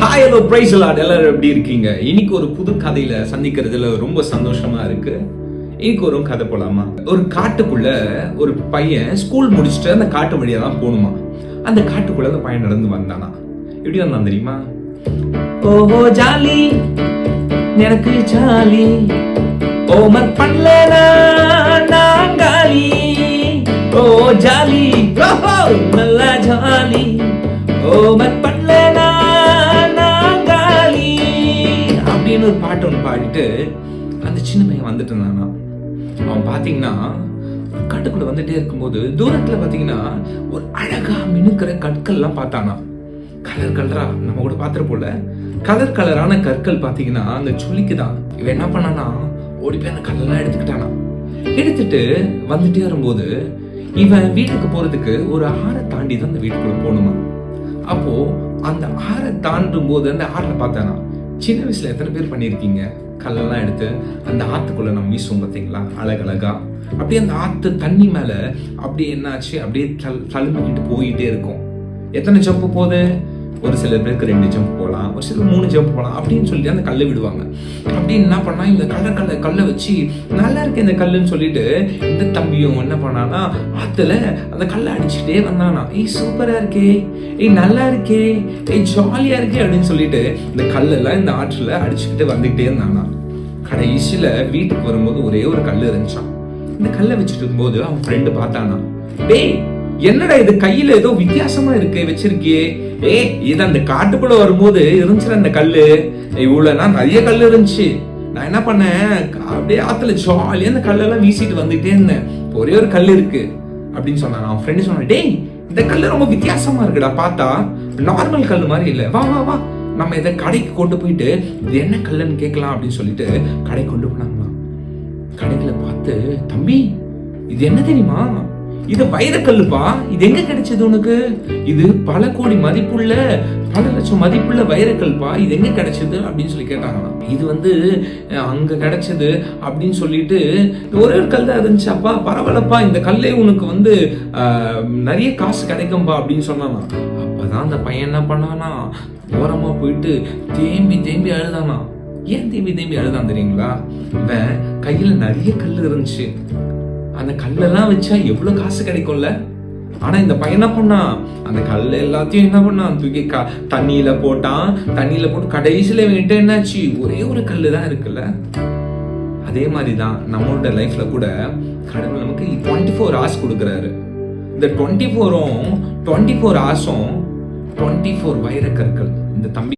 Hi hello price Lord, எல்லாரும் எப்படி இருக்கீங்க? இன்னைக்கு ஒரு புது கதையில சந்திக்கிறதுல ரொம்ப சந்தோஷமா இருக்கு. இன்னைக்கு ஒரு கதை போலாமா? ஒரு காட்டுக்குள்ள ஒரு பையன் ஸ்கூல் முடிச்சுட்டு அந்த காட்டு வழியா தான் போகணுமா. அந்த காட்டுக்குள்ள அந்த பையன் நடந்து வந்தானா. எப்படி வந்தான் தெரியுமா? ஓஹோ ஜாலி, எனக்கு ஜாலி, ஓமர் பண்ணலனா நாங்காலி, ஓ ஜாலி, ஓஹோ நல்லா ஜாலி, ஓமர் பண்ணலனா நாங்காலி அப்படின்னு ஒரு பாட்டு ஒன்று பாடிட்டு அந்த சின்ன பையன் வந்துட்டு இருந்தானா. அவன் பாத்தீங்கன்னா காட்டுக்குள்ள வந்துட்டே இருக்கும்போது தூரத்துல பாத்தீங்கன்னா ஒரு அழகா மினுக்கிற கற்கள்லாம் பார்த்தானா. கலர் கலரா, நம்ம கூட பாத்துட்டு போல கலர் கலரான கற்கள் பாத்தீங்கன்னா அந்த சுளிக்குதான். இவன் என்ன பண்ணானா, ஓடி போய் அந்த கல்லெல்லாம் எடுத்துக்கிட்டானா. எடுத்துட்டு வந்துட்டே வரும்போது இவன் வீட்டுக்கு போறதுக்கு ஒரு ஆறை தாண்டி தான் அந்த வீட்டுக்குள்ள போகணுமா. அப்போ அந்த ஆறை தாண்டும் போது அந்த ஆறுல பார்த்தானா. சின்ன வயசுல எத்தனை பேர் பண்ணியிருக்கீங்க? கல்லெல்லாம் எடுத்து அந்த ஆத்துக்குள்ள நம்ம வீசுவோம் பார்த்தீங்களா, அழகழகா. அப்படியே அந்த ஆத்து தண்ணி மேல அப்படியே என்னாச்சு, அப்படியே தழும்பிக்கிட்டு போயிட்டே இருக்கும். எத்தனை ஜம்ப் போகுது? ஒரு சில பேருக்கு 2 ஜம்ப் போகலாம், ஒரு சில 3 ஜம்ப் போகலாம் அப்படின்னு சொல்லிட்டு அந்த கல்லை விடுவாங்க. அப்படின்னு என்ன பண்ணா, இந்த கல்லை வச்சு நல்லா இருக்கு இந்த கல்லுன்னு சொல்லிட்டு இந்த தம்பியும் என்ன பண்ணானா, ஆத்துல அந்த கல்லை அடிச்சுட்டே வந்தானா. ஏய் சூப்பரா இருக்கே, ஏய் நல்லா இருக்கே, ஏய் ஜாலியா இருக்கே அப்படின்னு சொல்லிட்டு இந்த கல்லெல்லாம் இந்த ஆற்றுல அடிச்சுக்கிட்டு வந்துகிட்டே இருந்தானா. கடைசியில வீட்டுக்கு வரும்போது ஒரே ஒரு கல் இருந்துச்சான். இந்த கல்லை வச்சுட்டு இருக்கும்போது அவன் ஃப்ரெண்டு பார்த்தானா. டேய் என்னடா இது, கையில ஏதோ வித்தியாசமா இருக்கு வச்சிருக்கியே. இது அந்த காட்டுக்குள்ள வரும்போது இருந்துச்சு அந்த கல்லு. இவ்வளவுனா நிறைய கல் இருந்துச்சு. நான் என்ன பண்ணேன், அப்படியே ஆத்துல ஜாலியா அந்த கல்லெல்லாம் வீசிட்டு வந்துட்டே இருந்தேன். ஒரே ஒரு கல் இருக்கு அப்படின்னு சொன்னான். அவன் ஃப்ரெண்டு சொன்னான், டேய் இந்த கல்லு ரொம்ப வித்தியாசமா இருக்குடா, பார்த்தா நார்மல் கல் மாதிரி இல்ல, வா வா வா நம்ம இதை கடைக்கு கொண்டு போயிட்டு இது என்ன கல்லுன்னு கேட்கலாம் அப்படின்னு சொல்லிட்டு கடைக்கு கொண்டு போனாங்களாம். கடைக்குள்ள பார்த்து, தம்பி இது என்ன தெரியுமா, இது வைரக்கல்லுப்பா, இது எங்க கிடைச்சது உனக்கு? இது பல கோடி மதிப்புள்ள, பல லட்சம் மதிப்புள்ள வைரக்கல்பா, இது எங்க கிடைச்சது அப்படின்னு சொல்லி கேட்டாங்களாம். இது அங்க கிடைச்சது அப்படின்னு சொல்லிட்டு ஒரே ஒரு கல் தான் இருந்துச்சு. அப்பா பரவாயில்லப்பா, இந்த கல்லே உனக்கு நிறைய காசு கிடைக்கும்பா அப்படின்னு சொன்னானா. அப்பதான் அந்த பையன் என்ன பண்ணானா, ஓரமா போயிட்டு தேம்பி தேம்பி அழுதானா. ஏன் தேம்பி தேம்பி அழுதான் தெரியுங்களா? இவன் கையில நிறைய கல் இருந்துச்சு. அந்த கல்லெல்லாம் வச்சா எவ்வளவு காசு கிடைக்கும்ல. ஆனா இந்த பையன் என்ன பண்ணா, அந்த கல்ல எல்லாத்தையும் என்ன பண்ணான், தூக்கி தண்ணியில போட்டான். தண்ணியில போட்டு கடைசியில வேண்டிட்டு என்னாச்சு, ஒரே ஒரு கல்லு தான் இருக்குல்ல. அதே மாதிரிதான் நம்மளோட லைஃப்ல கூட கடவுள் நமக்கு 24 hours கொடுக்குறாரு. இந்த 24 hours 24 வைர கற்கள் இந்த தம்பி